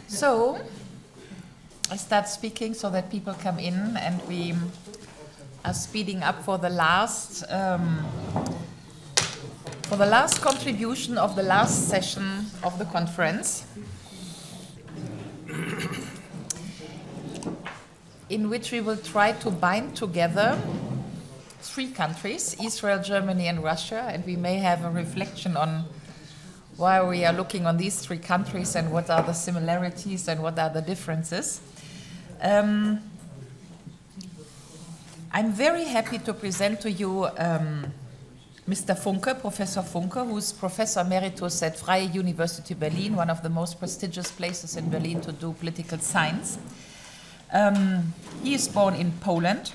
So, I start speaking so that people come in, and we are speeding up for the last contribution of the last session of the conference, in which we will try to bind together three countries, Israel, Germany, and Russia, and we may have a reflection on why we are looking on these three countries and what are the similarities and what are the differences. I'm very happy to present to you Mr. Funke, Professor Funke, who's Professor Emeritus at Freie University Berlin, one of the most prestigious places in Berlin to do political science. He is born in Poland.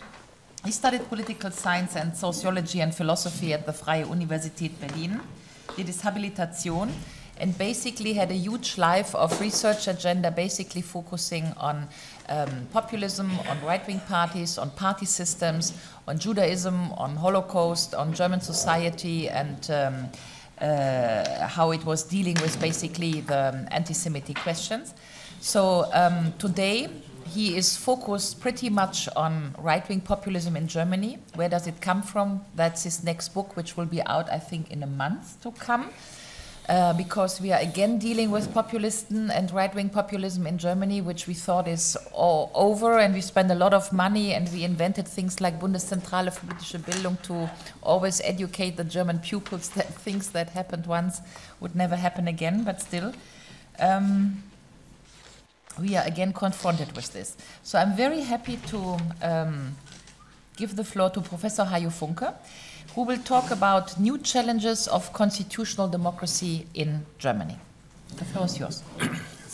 He studied political science and sociology and philosophy at the Freie Universität Berlin, did his habilitation, and basically had a huge life of research agenda, basically focusing on populism, on right-wing parties, on party systems, on Judaism, on Holocaust, on German society, and how it was dealing with basically the anti-Semitic questions. So today he is focused pretty much on right-wing populism in Germany. Where does it come from? That's his next book, which will be out, I think, in a month to come. Because we are again dealing with populism and right-wing populism in Germany, which we thought is all over, and we spend a lot of money, and we invented things like Bundeszentrale für politische Bildung to always educate the German pupils that things that happened once would never happen again, but still. We are again confronted with this. So I'm very happy to give the floor to Professor Hajo Funke, who will talk about new challenges of constitutional democracy in Germany. The floor is yours.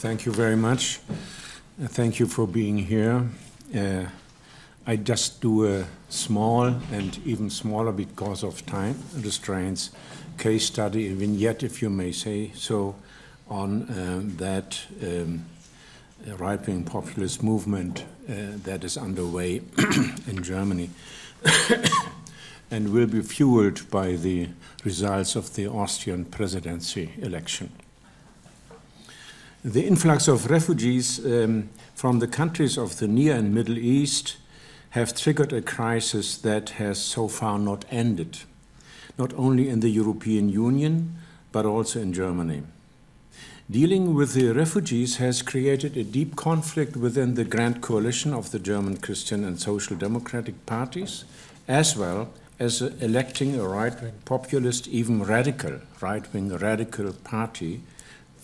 Thank you very much. Thank you for being here. I just do a small and even smaller, because of time restraints, case study, a vignette, if you may say so, on that right-wing populist movement that is underway in Germany and will be fueled by the results of the Austrian presidency election. The influx of refugees from the countries of the Near and Middle East have triggered a crisis that has so far not ended, not only in the European Union, but also in Germany. Dealing with the refugees has created a deep conflict within the grand coalition of the German Christian and Social Democratic parties, as well as electing a right-wing populist, even radical, right-wing radical party,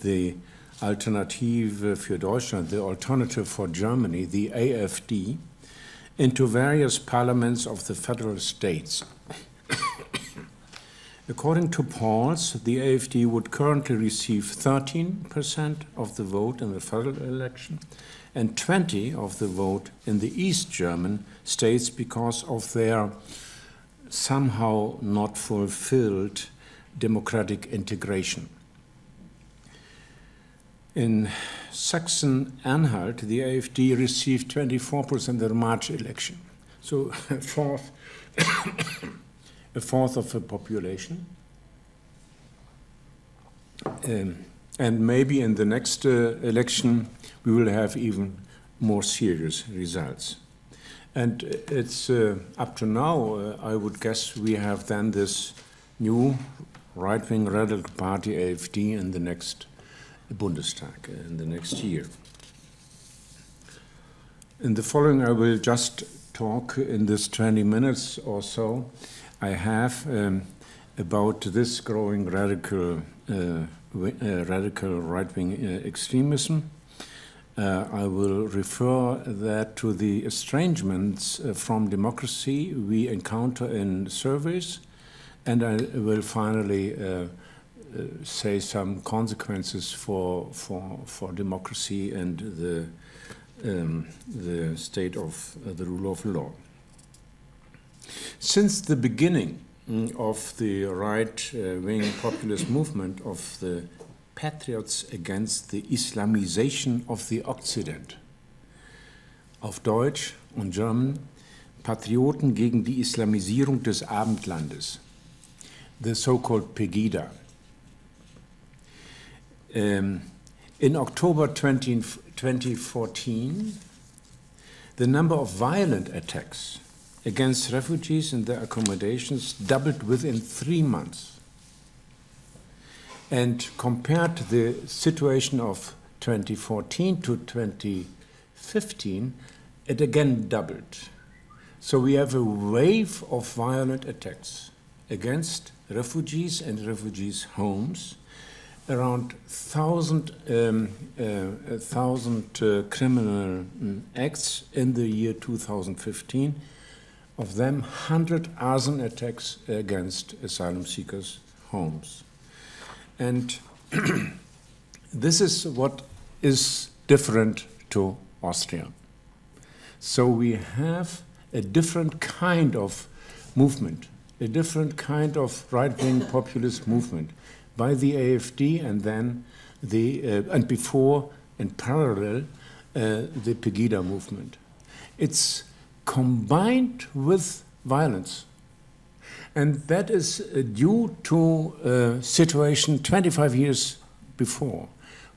the Alternative für Deutschland, the Alternative for Germany, the AfD, into various parliaments of the federal states. According to polls, the AfD would currently receive 13% of the vote in the federal election and 20% of the vote in the East German states because of their somehow not fulfilled democratic integration. In Saxony-Anhalt, the AfD received 24% in the March election, so a fourth of the population. And maybe in the next election we will have even more serious results. And it's up to now, I would guess we have then this new right-wing radical party, AfD, in the next Bundestag, in the next year. In the following, I will just talk in this 20 minutes or so I have about this growing radical right-wing extremism. I will refer that to the estrangements from democracy we encounter in surveys, and I will finally say some consequences for democracy and the state of the rule of law. Since the beginning of the right-wing populist movement of the Patriots against the Islamization of the Occident, auf Deutsch und German, Patrioten gegen die Islamisierung des Abendlandes, the so-called Pegida. In October 2014, the number of violent attacks against refugees in their accommodations doubled within 3 months. And compared to the situation of 2014 to 2015, it again doubled. So we have a wave of violent attacks against refugees and refugees' homes. Around 1,000 criminal acts in the year 2015. Of them, 100 arson attacks against asylum seekers' homes. And this is what is different to Austria. So we have a different kind of movement, a different kind of right-wing populist movement by the AfD, and then and before, in parallel, the Pegida movement. It's combined with violence. And that is due to a situation 25 years before,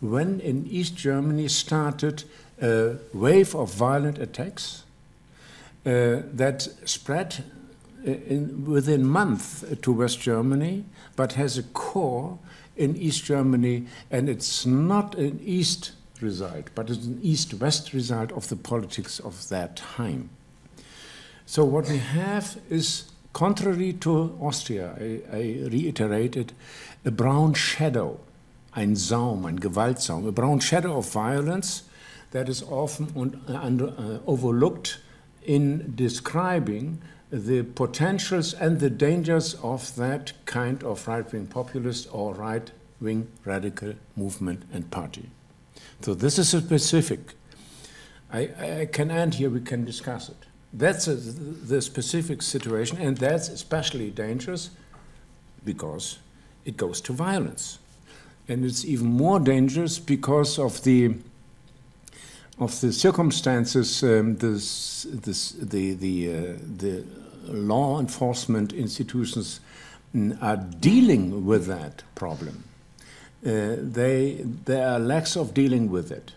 when in East Germany started a wave of violent attacks that spread within months to West Germany, but has a core in East Germany, and it's not an East result, but it's an East-West result of the politics of that time. So what we have is, contrary to Austria, I reiterate it, a brown shadow, ein Saum, ein Gewaltsaum, a brown shadow of violence that is often overlooked in describing the potentials and the dangers of that kind of right-wing populist or right-wing radical movement and party. So this is a specific. I can end here, we can discuss it. That's the specific situation, and that's especially dangerous because it goes to violence. And it's even more dangerous because of the circumstances, the law enforcement institutions are dealing with that problem. There are lacks of dealing with it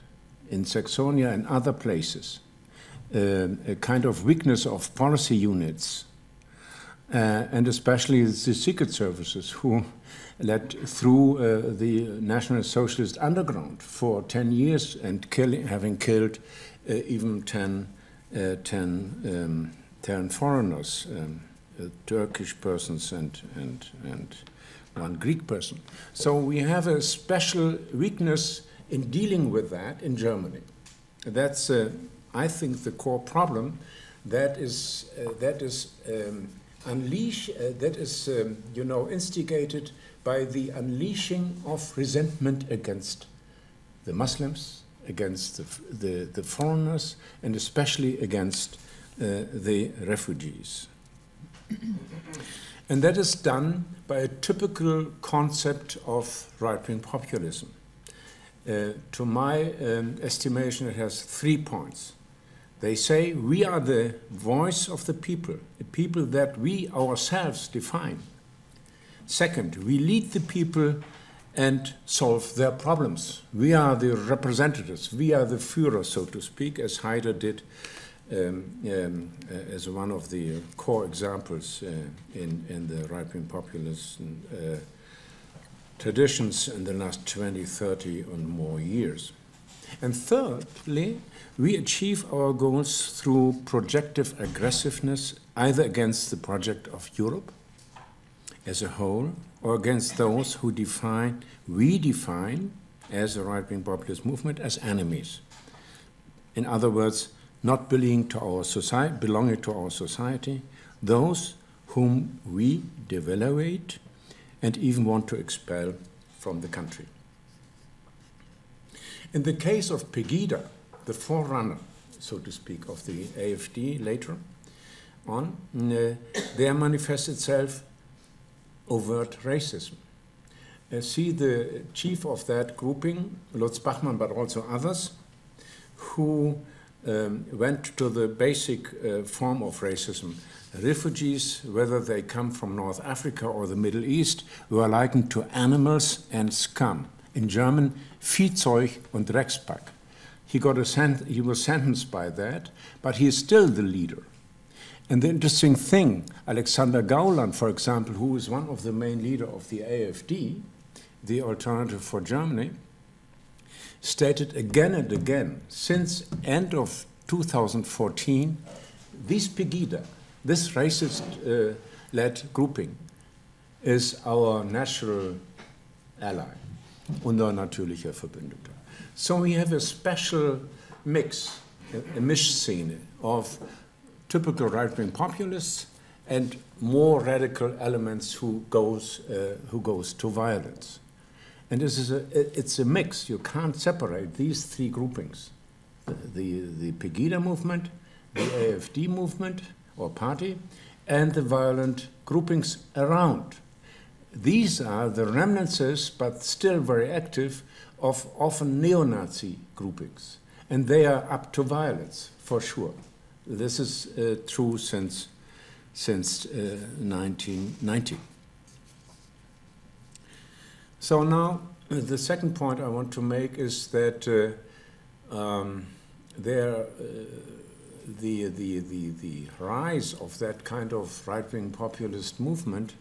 in Saxonia and other places. A kind of weakness of policy units, and especially the secret services who led through the National Socialist Underground for 10 years and having killed even 10 foreigners, Turkish persons and one Greek person. So we have a special weakness in dealing with that in Germany. That's, I think, the core problem that is instigated by the unleashing of resentment against the Muslims, against the foreigners, and especially against the refugees. And that is done by a typical concept of right-wing populism. To my estimation, it has 3 points. They say we are the voice of the people that we ourselves define. Second, we lead the people and solve their problems. We are the representatives. We are the Führer, so to speak, as Haider did as one of the core examples in the right-wing populist traditions in the last 20, 30 or more years. And thirdly, we achieve our goals through projective aggressiveness, either against the project of Europe as a whole, or against those who we define as a right-wing populist movement as enemies. In other words, not belonging to our society, those whom we devaluate and even want to expel from the country. In the case of Pegida, the forerunner, so to speak, of the AfD later on, there manifests itself overt racism. See the chief of that grouping, Lutz Bachmann, but also others, who went to the basic form of racism. Refugees, whether they come from North Africa or the Middle East, were likened to animals and scum. In German, Viehzeug und Dreckspack. He was sentenced by that, but he is still the leader. And the interesting thing, Alexander Gauland, for example, who is one of the main leaders of the AfD, the Alternative for Germany, stated again and again, since end of 2014, this Pegida, this racist-led grouping, is our natural ally, unser natürlicher Verbündeter. So we have a special mix, a Mischszene of typical right-wing populists and more radical elements who goes to violence. And it's a mix. You can't separate these three groupings: the Pegida movement, the AfD movement or party, and the violent groupings around. These are the remnants, but still very active, of often neo-Nazi groupings, and they are up to violence for sure. This is true since 1990. So now the second point I want to make is that the rise of that kind of right-wing populist movement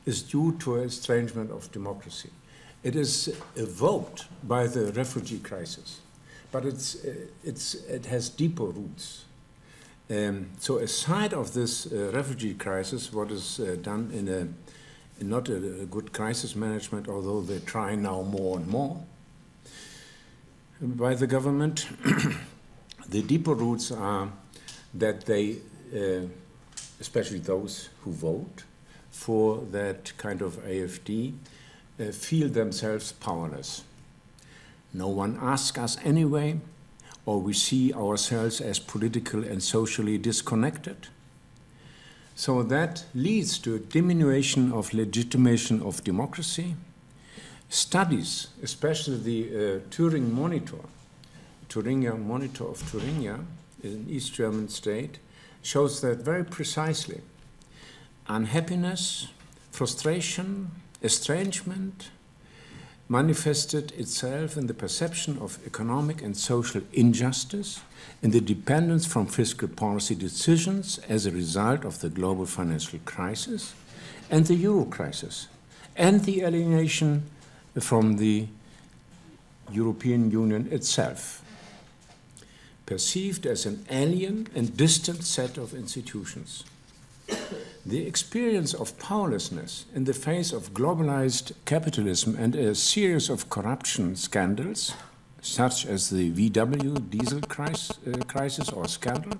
is due to estrangement of democracy. It is evoked by the refugee crisis, but it has deeper roots. So aside of this refugee crisis, what is done in not a good crisis management, although they try now more and more by the government, the deeper roots are that they, especially those who vote for that kind of AfD, feel themselves powerless. No one asks us anyway, or we see ourselves as political and socially disconnected. So that leads to a diminution of legitimation of democracy. Studies, especially the Thuringia Monitor of Thuringia, an East German state, shows that very precisely. Unhappiness, frustration, estrangement manifested itself in the perception of economic and social injustice, in the dependence from fiscal policy decisions as a result of the global financial crisis and the euro crisis, and the alienation from the European Union itself, perceived as an alien and distant set of institutions. The experience of powerlessness in the face of globalized capitalism and a series of corruption scandals, such as the VW diesel crisis or scandal,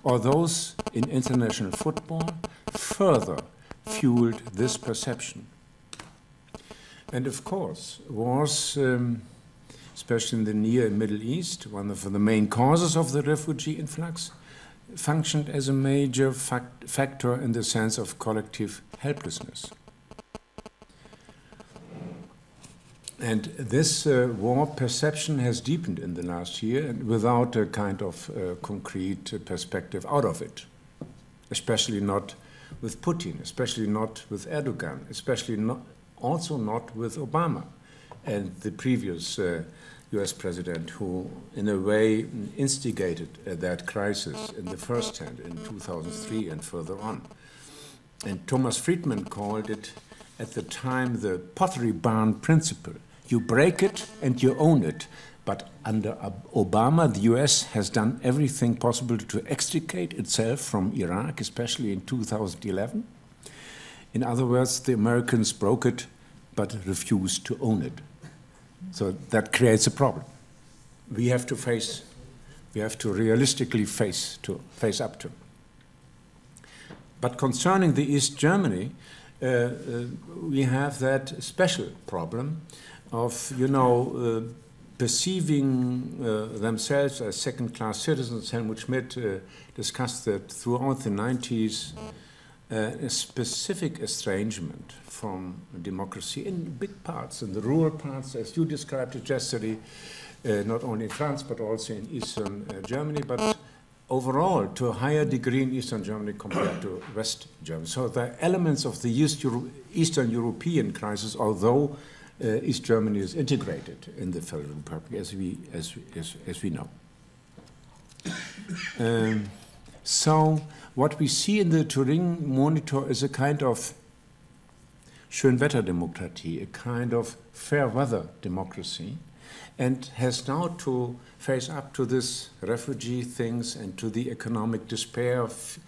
or those in international football, further fueled this perception. And of course, wars, especially in the Near and Middle East, one of the main causes of the refugee influx, functioned as a major factor in the sense of collective helplessness. And this war perception has deepened in the last year, and without a kind of concrete perspective out of it, especially not with Putin, especially not with Erdogan, especially also not with Obama and the previous US president, who in a way instigated that crisis in the first hand in 2003 and further on. And Thomas Friedman called it at the time the pottery barn principle. You break it and you own it. But under Obama, the US has done everything possible to extricate itself from Iraq, especially in 2011. In other words, the Americans broke it but refused to own it. So that creates a problem. We have to realistically face up to. But concerning the East Germany, we have that special problem of, perceiving themselves as second-class citizens. Helmut Schmidt discussed that throughout the 90s, a specific estrangement from democracy in big parts, in the rural parts, as you described it yesterday, not only in France, but also in Eastern Germany, but overall to a higher degree in Eastern Germany compared to West Germany. So the elements of the Eastern European crisis, although East Germany is integrated in the Federal Republic, as we know. So what we see in the Turing Monitor is a kind of Schönwetterdemokratie, a kind of fair weather democracy, and has now to face up to this refugee things and to the economic despair of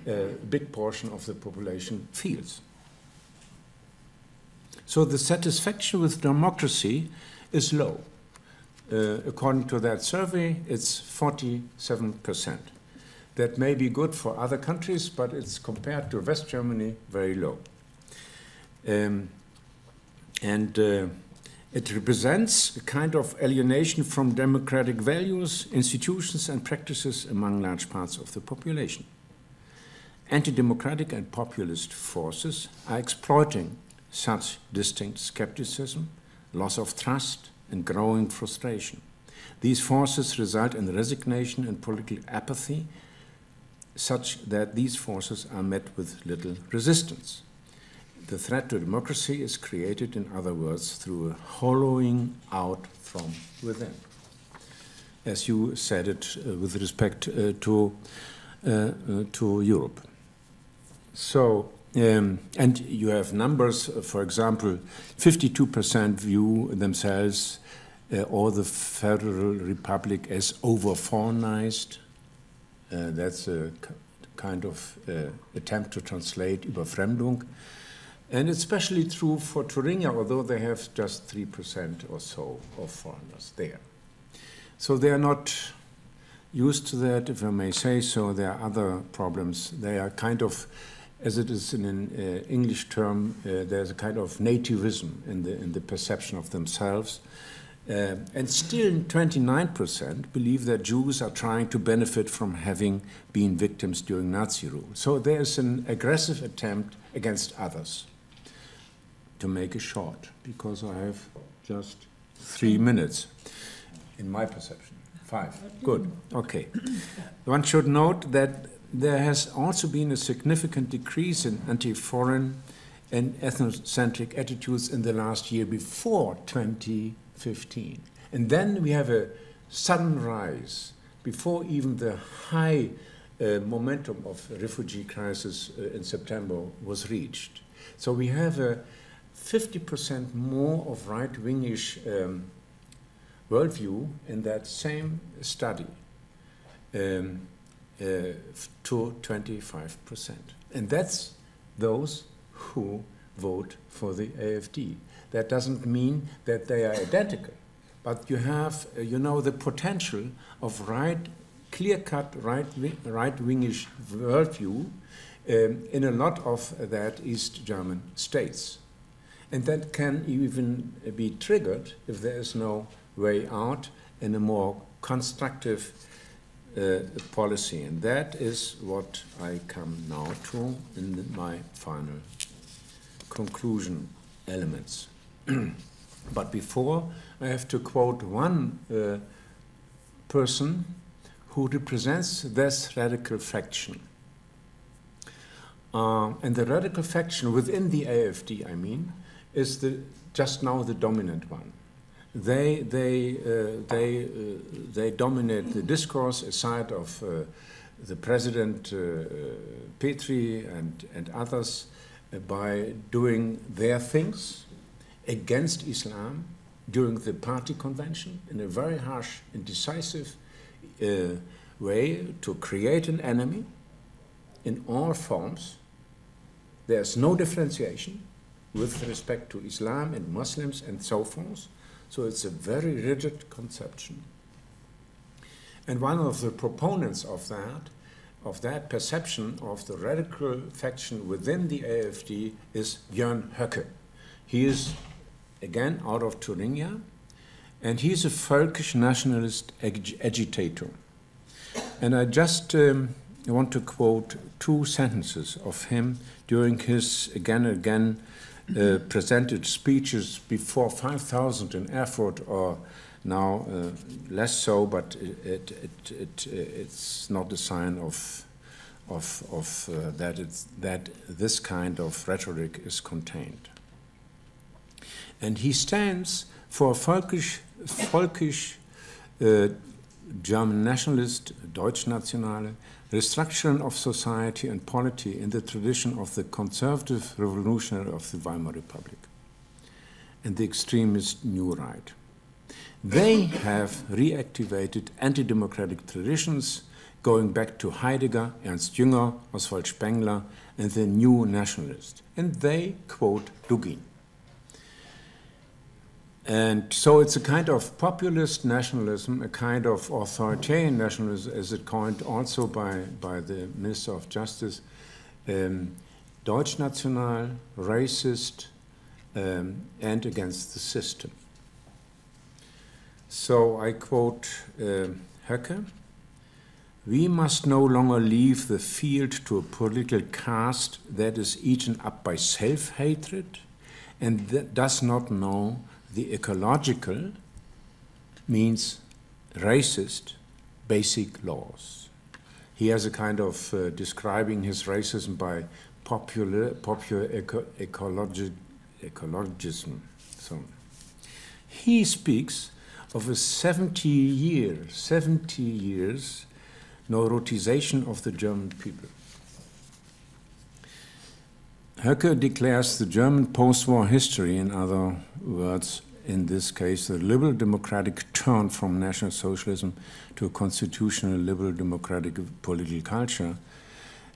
a big portion of the population feels. So the satisfaction with democracy is low. According to that survey, it's 47%. That may be good for other countries, but it's compared to West Germany very low. It represents a kind of alienation from democratic values, institutions, and practices among large parts of the population. Anti-democratic and populist forces are exploiting such distinct skepticism, loss of trust, and growing frustration. These forces result in resignation and political apathy, such that these forces are met with little resistance. The threat to democracy is created, in other words, through a hollowing out from within. As you said it with respect to Europe. So, and you have numbers, for example, 52% view themselves or the Federal Republic as over-foreignized. That's a kind of attempt to translate Überfremdung. And it's especially true for Thuringia, although they have just 3% or so of foreigners there. So they are not used to that, if I may say so. There are other problems. They are kind of, as it is in an English term, there's a kind of nativism in the perception of themselves. And still 29% believe that Jews are trying to benefit from having been victims during Nazi rule. So there's an aggressive attempt against others. To make it short, because I have just 3 minutes in my perception. 5. Good. Okay. One should note that there has also been a significant decrease in anti-foreign and ethnocentric attitudes in the last year before 2015. And then we have a sudden rise before even the high momentum of refugee crisis in September was reached. So we have a 50% more of right-wingish worldview in that same study to 25%. And that's those who vote for the AfD. That doesn't mean that they are identical, but you have, you know, the potential of clear-cut right-wingish worldview in a lot of that East German states. And that can even be triggered if there is no way out in a more constructive policy. And that is what I come now to in my final conclusion elements. But before, I have to quote one person who represents this radical faction. And the radical faction within the AfD, I mean, is just now the dominant one. They dominate the discourse aside of the President Petri and others by doing their things against Islam during the party convention in a very harsh and decisive way to create an enemy in all forms. There's no differentiation with respect to Islam and Muslims and so forth. So it's a very rigid conception. And one of the proponents of that perception of the radical faction within the AfD is Björn Höcke. He is, again, out of Thuringia, and he's a folkish nationalist agitator. And I just want to quote 2 sentences of him during his, again and again, presented speeches before 5,000 in Erfurt, or now less so, but it's not a sign of that this kind of rhetoric is contained. And he stands for folkish German nationalist, Deutschnationale, restructuring of society and polity in the tradition of the conservative revolutionary of the Weimar Republic and the extremist New Right. They have reactivated anti-democratic traditions going back to Heidegger, Ernst Jünger, Oswald Spengler, and the New Nationalist. And they quote Dugin. And so it's a kind of populist nationalism, a kind of authoritarian nationalism, as it coined also by the Minister of Justice, Deutschnational, racist, and against the system. So I quote Höcke, "We must no longer leave the field to a political caste that is eaten up by self-hatred and that does not know the ecological means racist basic laws." He has a kind of describing his racism by popular ecologism. So he speaks of a 70 years neurotization of the German people. Höcke declares the German post-war history, in other words, in this case, the liberal democratic turn from National Socialism to a constitutional liberal democratic political culture,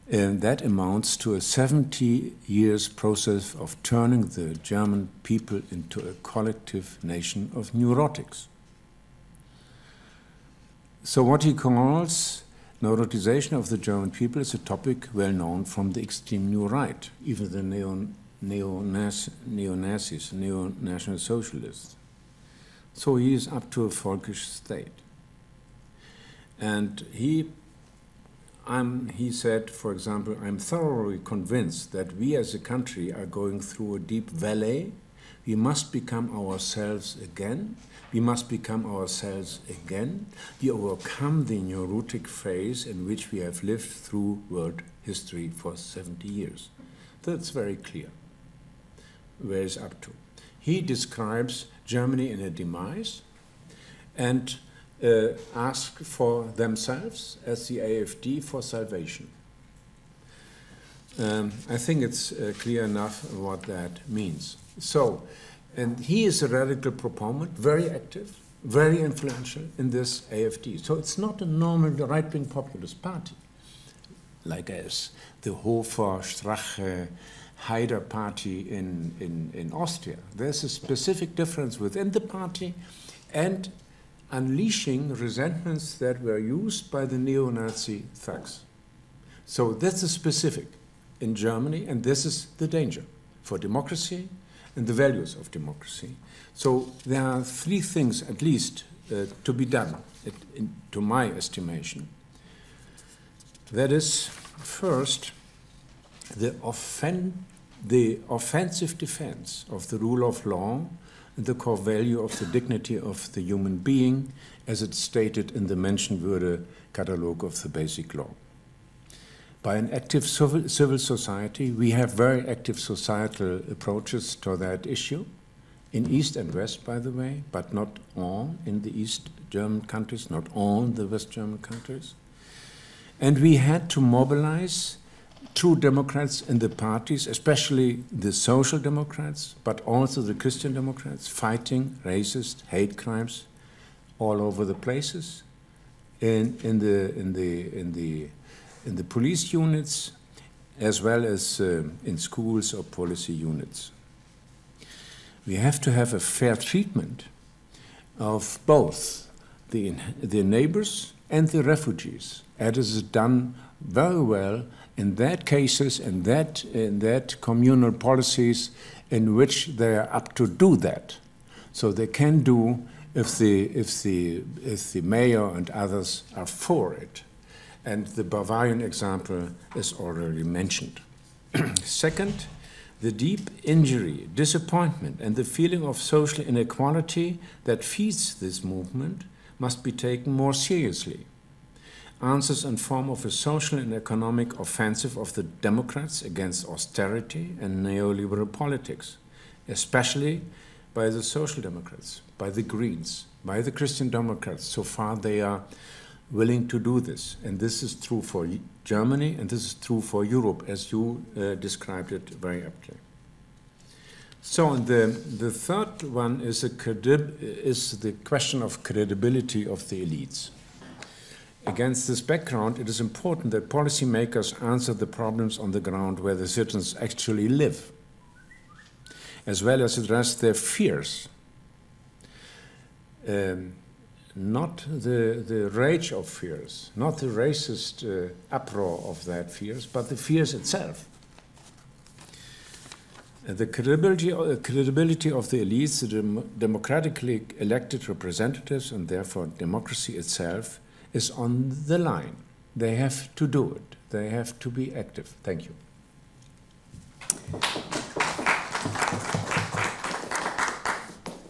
and that amounts to a 70 years process of turning the German people into a collective nation of neurotics. So what he calls neurotization of the German people is a topic well known from the extreme New Right, even the neo-Nazis, neo-National Socialists. So he is up to a folkish state. And he said, for example, "I'm thoroughly convinced that we as a country are going through a deep valley. We must become ourselves again. We must become ourselves again. We overcome the neurotic phase in which we have lived through world history for 70 years. That's very clear where he's up to. He describes Germany in a demise and asks for themselves, as the AfD, for salvation. I think it's clear enough what that means. So, and he is a radical proponent, very active, very influential in this AfD. So it's not a normal right-wing populist party, like as the Hofer, Strache, Haider party in Austria. There's a specific difference within the party and unleashing resentments that were used by the neo-Nazi thugs. So that's a specific in Germany, and this is the danger for democracy and the values of democracy. So there are three things, at least, to be done, to my estimation. That is, first, the offensive defense of the rule of law and the core value of the dignity of the human being, as it's stated in the Menschenwürde-Katalog of the Basic Law. By an active civil society, we have very active societal approaches to that issue, in East and West, by the way, but not all in the East German countries, not all in the West German countries. And we had to mobilize true Democrats in the parties, especially the Social Democrats, but also the Christian Democrats, fighting racist hate crimes all over the places, in the police units, as well as in schools or policy units. We have to have a fair treatment of both the neighbors and the refugees, as is done very well in that cases and in that communal policies in which they are up to do that. So they can do if the mayor and others are for it. And the Bavarian example is already mentioned. Second, the deep injury, disappointment, and the feeling of social inequality that feeds this movement must be taken more seriously. Answers in form of a social and economic offensive of the Democrats against austerity and neoliberal politics, especially by the Social Democrats, by the Greens, by the Christian Democrats. So far they are willing to do this. And this is true for Germany, and this is true for Europe, as you described it very aptly. So the third one is the question of credibility of the elites. Against this background, it is important that policymakers answer the problems on the ground where the citizens actually live, as well as address their fears. Not the rage of fears, not the racist uproar of that fears, but the fears itself. The credibility of the elites, the democratically elected representatives, and therefore democracy itself, is on the line. They have to do it. They have to be active. Thank you.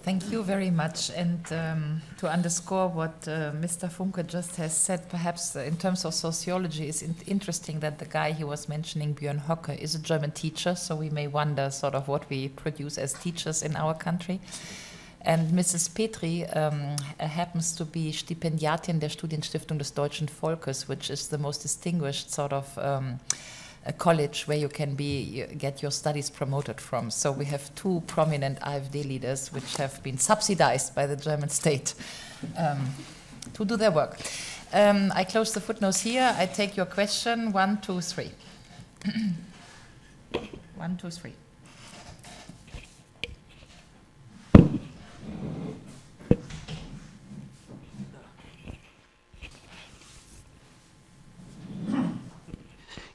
Thank you very much. And to underscore what Mr. Funke just has said, perhaps in terms of sociology, it's interesting that the guy he was mentioning, Björn Höcke, is a German teacher, so we may wonder sort of what we produce as teachers in our country. And Mrs. Petri happens to be Stipendiatin der Studienstiftung des Deutschen Volkes, which is the most distinguished sort of a college where you can get your studies promoted from. So we have two prominent AfD leaders which have been subsidized by the German state to do their work. I close the footnotes here. I take your question. 1, 2, 3. 1, 2, 3.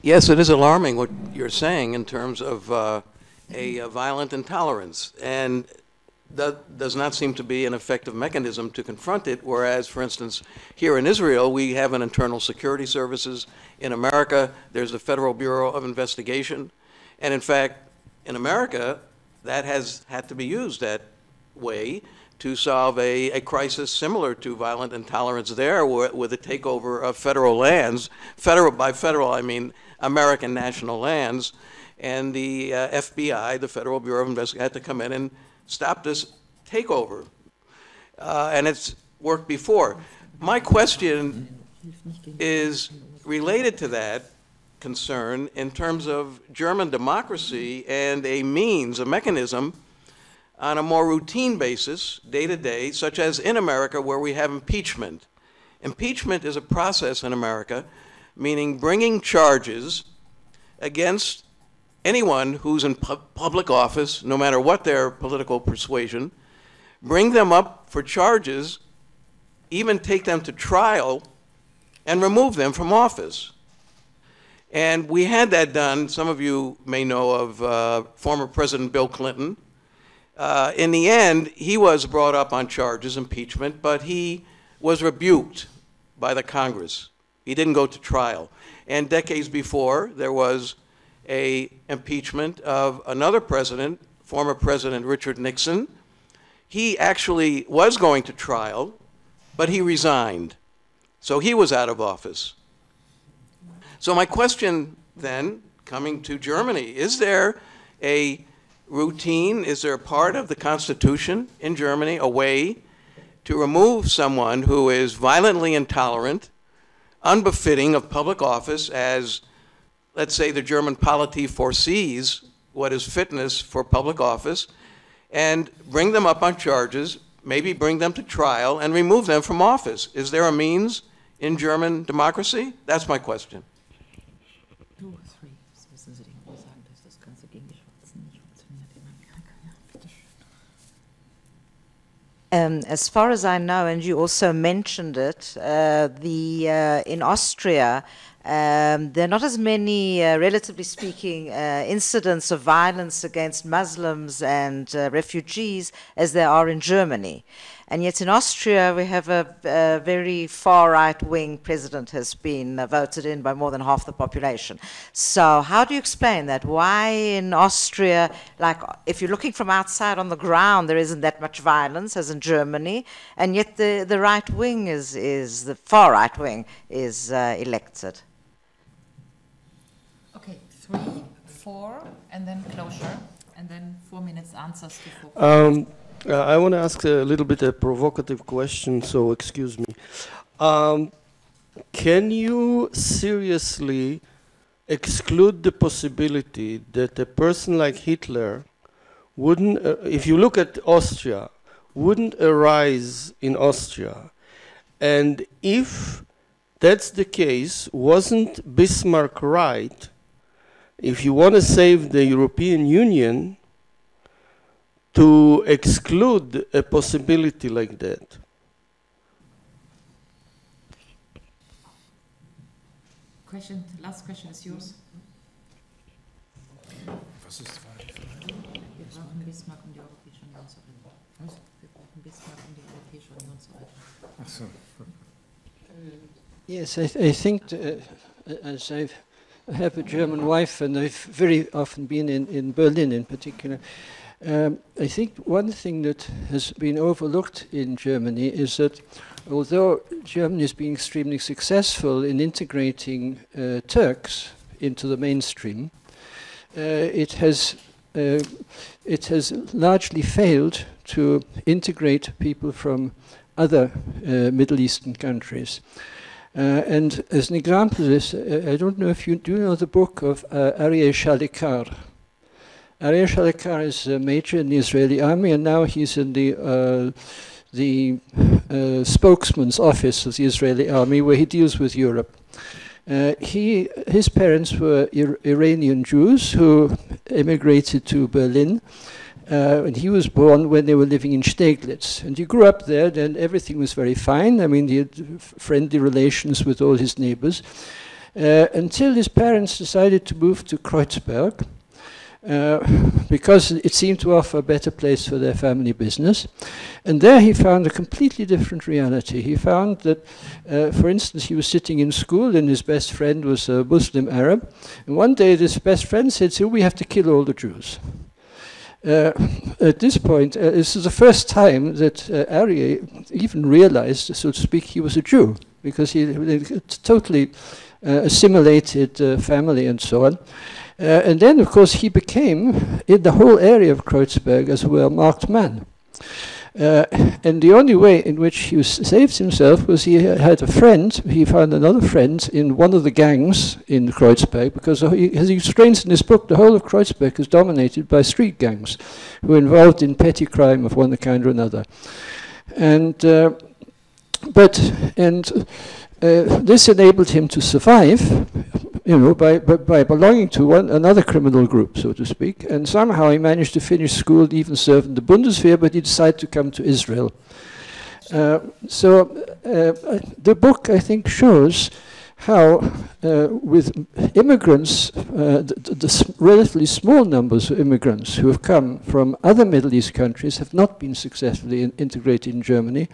Yes, it is alarming what you're saying in terms of a violent intolerance, and that does not seem to be an effective mechanism to confront it, whereas, for instance, here in Israel, we have an internal security services. In America, there's the Federal Bureau of Investigation, and in fact, in America, that has had to be used that way to solve a crisis similar to violent intolerance there with the takeover of federal lands. By federal, I mean American national lands, and the FBI, the Federal Bureau of Investigation, had to come in and stop this takeover. And it's worked before. My question is related to that concern in terms of German democracy and a mechanism on a more routine basis, day to day, such as in America where we have impeachment. Impeachment is a process in America, meaning bringing charges against anyone who's in public office, no matter what their political persuasion, bring them up for charges, even take them to trial, and remove them from office. And we had that done. Some of you may know of former President Bill Clinton. In the end, he was brought up on charges, impeachment, but he was rebuked by the Congress. He didn't go to trial. And decades before, there was an impeachment of another president, former President Richard Nixon. He actually was going to trial, but he resigned. So he was out of office. So my question then, coming to Germany, is there a routine, is there a part of the Constitution in Germany, a way to remove someone who is violently intolerant, unbefitting of public office, as, let's say, the German polity foresees what is fitness for public office, and bring them up on charges, maybe bring them to trial, and remove them from office? Is there a means in German democracy? That's my question. As far as I know, and you also mentioned it, in Austria, there are not as many, relatively speaking, incidents of violence against Muslims and refugees as there are in Germany. And yet in Austria, we have a very far right-wing president has been voted in by more than half the population. So how do you explain that? Why in Austria, like if you're looking from outside on the ground, there isn't that much violence as in Germany, and yet the right-wing the far right-wing is elected? Okay, 3, 4, and then closure, and then 4 minutes answers to 4. I want to ask a little bit a provocative question, so excuse me. Can you seriously exclude the possibility that a person like Hitler wouldn't, if you look at Austria, wouldn't arise in Austria? And if that's the case, wasn't Bismarck right? If you want to save the European Union, to exclude a possibility like that? Question, the last question is yours. Was ist Wir brauchen Bismarck, die Europäische Union zu retten. Was? Wir brauchen Bismarck, die Europäische Union zu retten. Ach so. Yes, I think as I have a German wife and I've very often been in Berlin in particular, I think one thing that has been overlooked in Germany is that although Germany has been extremely successful in integrating Turks into the mainstream, it has largely failed to integrate people from other Middle Eastern countries. And as an example of this, I don't know if you do know the book of Arieh Shalikar. Arieh Shalikar is a major in the Israeli army, and now he's in the spokesman's office of the Israeli army, where he deals with Europe. His parents were Iranian Jews who immigrated to Berlin, and he was born when they were living in Steglitz. And he grew up there, and everything was very fine. I mean, he had friendly relations with all his neighbors, until his parents decided to move to Kreuzberg, because it seemed to offer a better place for their family business. And there he found a completely different reality. He found that, for instance, he was sitting in school and his best friend was a Muslim Arab. And one day this best friend said, "So we have to kill all the Jews." At this point, this is the first time that Arieh even realized, so to speak, he was a Jew, because he totally assimilated family and so on. And then, of course, he became, in the whole area of Kreuzberg, as a well-marked man. And the only way in which he saved himself was he had a friend, he found another friend in one of the gangs in Kreuzberg, because as he explains in his book, the whole of Kreuzberg is dominated by street gangs who are involved in petty crime of one kind or another. And this enabled him to survive, you know, by belonging to another criminal group, so to speak. And somehow he managed to finish school, even serve in the Bundeswehr, but he decided to come to Israel. The book, I think, shows how with immigrants, the relatively small numbers of immigrants who have come from other Middle East countries have not been successfully integrated in Germany.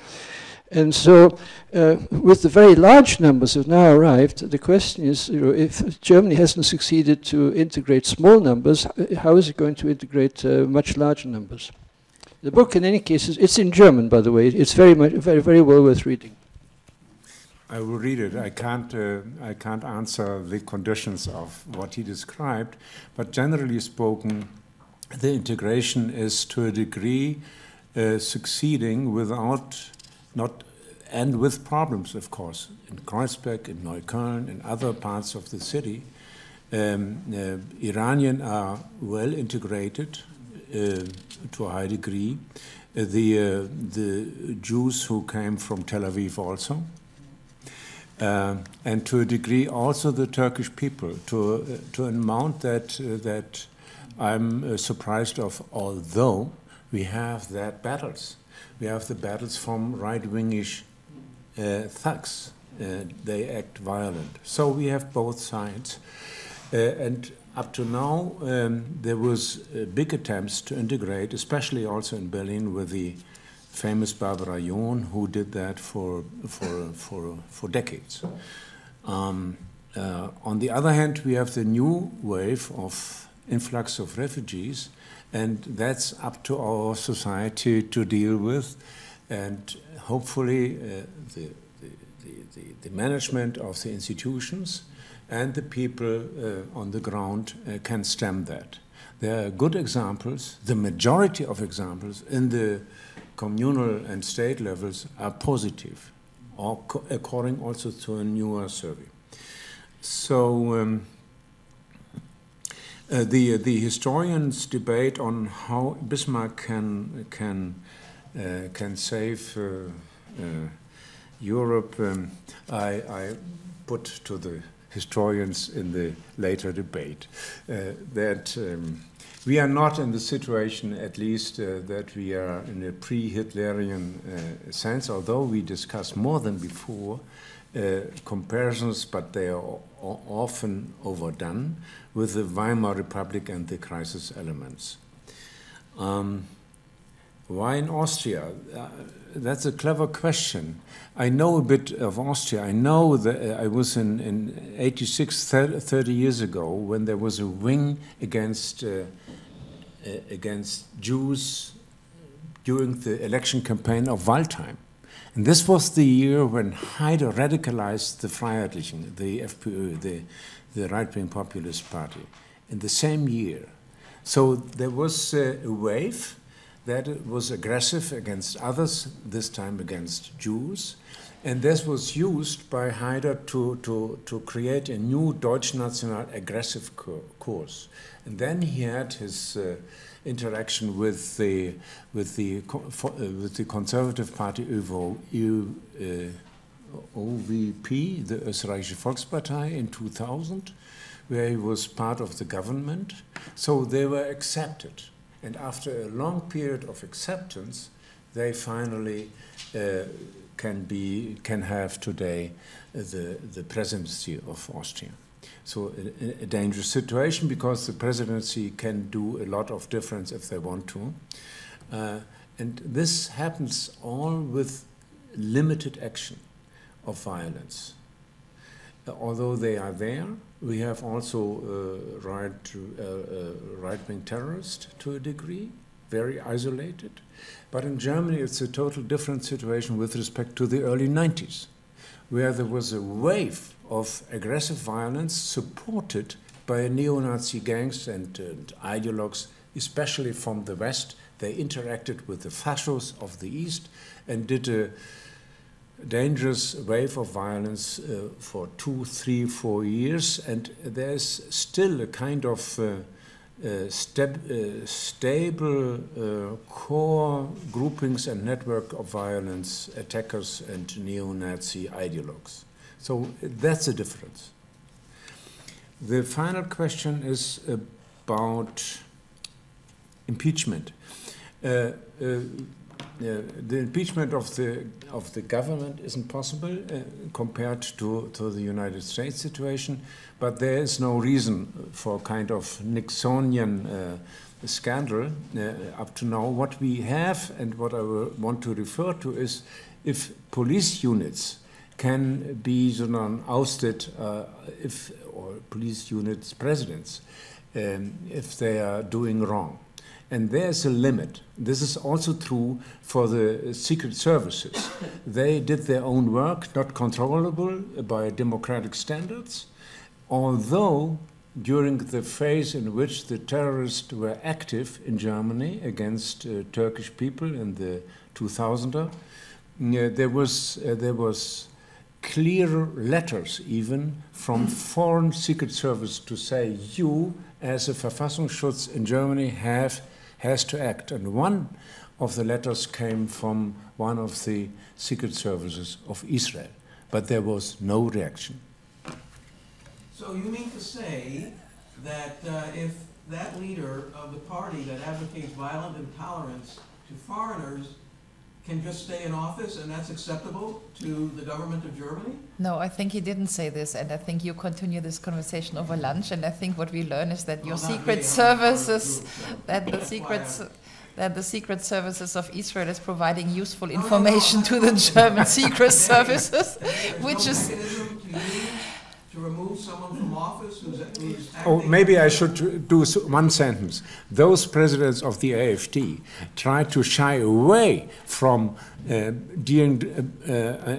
And so, with the very large numbers that have now arrived, the question is, you know, if Germany hasn't succeeded to integrate small numbers, how is it going to integrate much larger numbers? The book, in any case, it's in German, by the way. It's very well worth reading. I will read it. I can't answer the conditions of what he described, but generally spoken, the integration is to a degree succeeding without and with problems, of course. In Kreuzberg, in Neukölln, in other parts of the city, Iranians are well integrated to a high degree. The Jews who came from Tel Aviv also, and to a degree also the Turkish people, to an amount that I'm surprised of, although we have that battles. We have the battles from right-wingish thugs. They act violent. So we have both sides. And up to now, there was big attempts to integrate, especially also in Berlin with the famous Barbara John, who did that for decades. On the other hand, we have the new wave of influx of refugees, and that's up to our society to deal with, and hopefully the management of the institutions and the people on the ground can stem that. There are good examples. The majority of examples in the communal and state levels are positive, or according also to a newer survey. So the historians debate on how Bismarck can save Europe. I put to the historians in the later debate that we are not in the situation, at least, that we are in a pre-Hitlerian sense, although we discuss more than before comparisons, but they are often overdone with the Weimar Republic and the crisis elements. Why in Austria? That's a clever question. I know a bit of Austria. I know that I was in 86, 30 years ago, when there was a wing against Jews during the election campaign of Waldheim. And this was the year when Haider radicalized the Freiheitlichen, the FPÖ, the right-wing populist party, in the same year. So there was a wave that was aggressive against others, this time against Jews. And this was used by Haider to create a new Deutschnational aggressive course. And then he had his interaction with the Conservative Party OVP, the Österreichische Volkspartei, in 2000, where he was part of the government. So they were accepted. And after a long period of acceptance, they finally can have today the presidency of Austria. So a dangerous situation, because the presidency can do a lot of difference if they want to. And this happens all with limited action of violence. Although they are there, we have also right-wing terrorists to a degree, very isolated. But in Germany, it's a total different situation with respect to the early 90s, where there was a wave of aggressive violence supported by neo-Nazi gangs and ideologues, especially from the West. They interacted with the fascists of the East and did a dangerous wave of violence for 2, 3, 4 years, and there's still a kind of stable core groupings and network of violence, attackers and neo-Nazi ideologues. So that's a difference. The final question is about impeachment. The impeachment of the government isn't possible compared to the United States situation, but there is no reason for kind of Nixonian scandal up to now. What we have and what I want to refer to is if police units can be ousted, or police units presidents, if they are doing wrong. And there's a limit. This is also true for the secret services. They did their own work, not controllable by democratic standards, although during the phase in which the terrorists were active in Germany against Turkish people in the 2000s, there was clear letters even from foreign secret service to say, you, as a Verfassungsschutz in Germany, has to act. And one of the letters came from one of the secret services of Israel, but there was no reaction. So you mean to say that if that leader of the party that advocates violent intolerance to foreigners can just stay in office and that's acceptable to the government of Germany? No, I think he didn't say this, and I think you continue this conversation over lunch, and I think what we learn is that your secret services, that the secret services of Israel is providing useful information to the German secret services, which is... To remove someone from office who's Oh, maybe I should do one sentence. Those presidents of the AfD tried to shy away from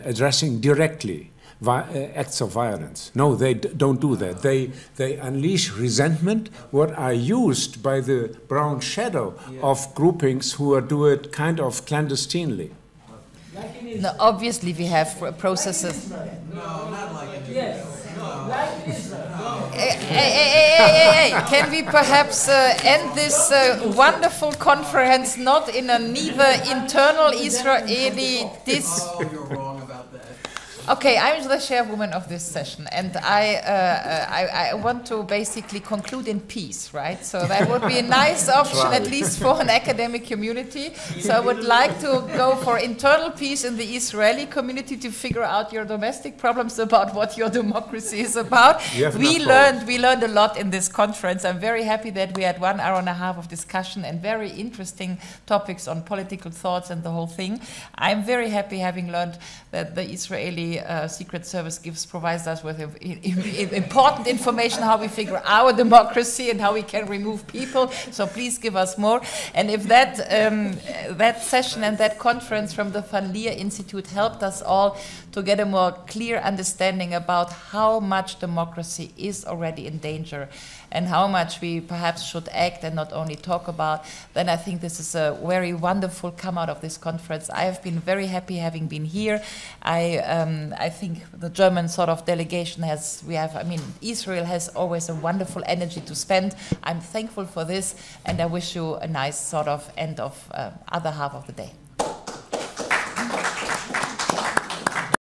addressing directly acts of violence. No, they don't do that. They unleash resentment, what are used by the brown shadow of groupings who are do it kind of clandestinely. No, obviously we have processes. No, not like it. Yes. Hey, can we perhaps end this wonderful conference not in a neither internal Israeli You're wrong about that. Okay, I'm the chairwoman of this session, and I want to basically conclude in peace, right? So that would be a nice option, at least for an academic community. So I would like to go for internal peace in the Israeli community to figure out your domestic problems about what your democracy is about. We learned a lot in this conference. I'm very happy that we had 1.5 hours of discussion and very interesting topics on political thoughts and the whole thing. I'm very happy having learned that the Israeli Secret Service provides us with important information how we figure our democracy and how we can remove people. So please give us more. And if that session and that conference from the Leer Institute helped us all to get a more clear understanding about how much democracy is already in danger and how much we perhaps should act and not only talk about, then I think this is a very wonderful come out of this conference. I have been very happy having been here. I think the German sort of delegation Israel has always a wonderful energy to spend. I'm thankful for this, and I wish you a nice sort of end of other half of the day.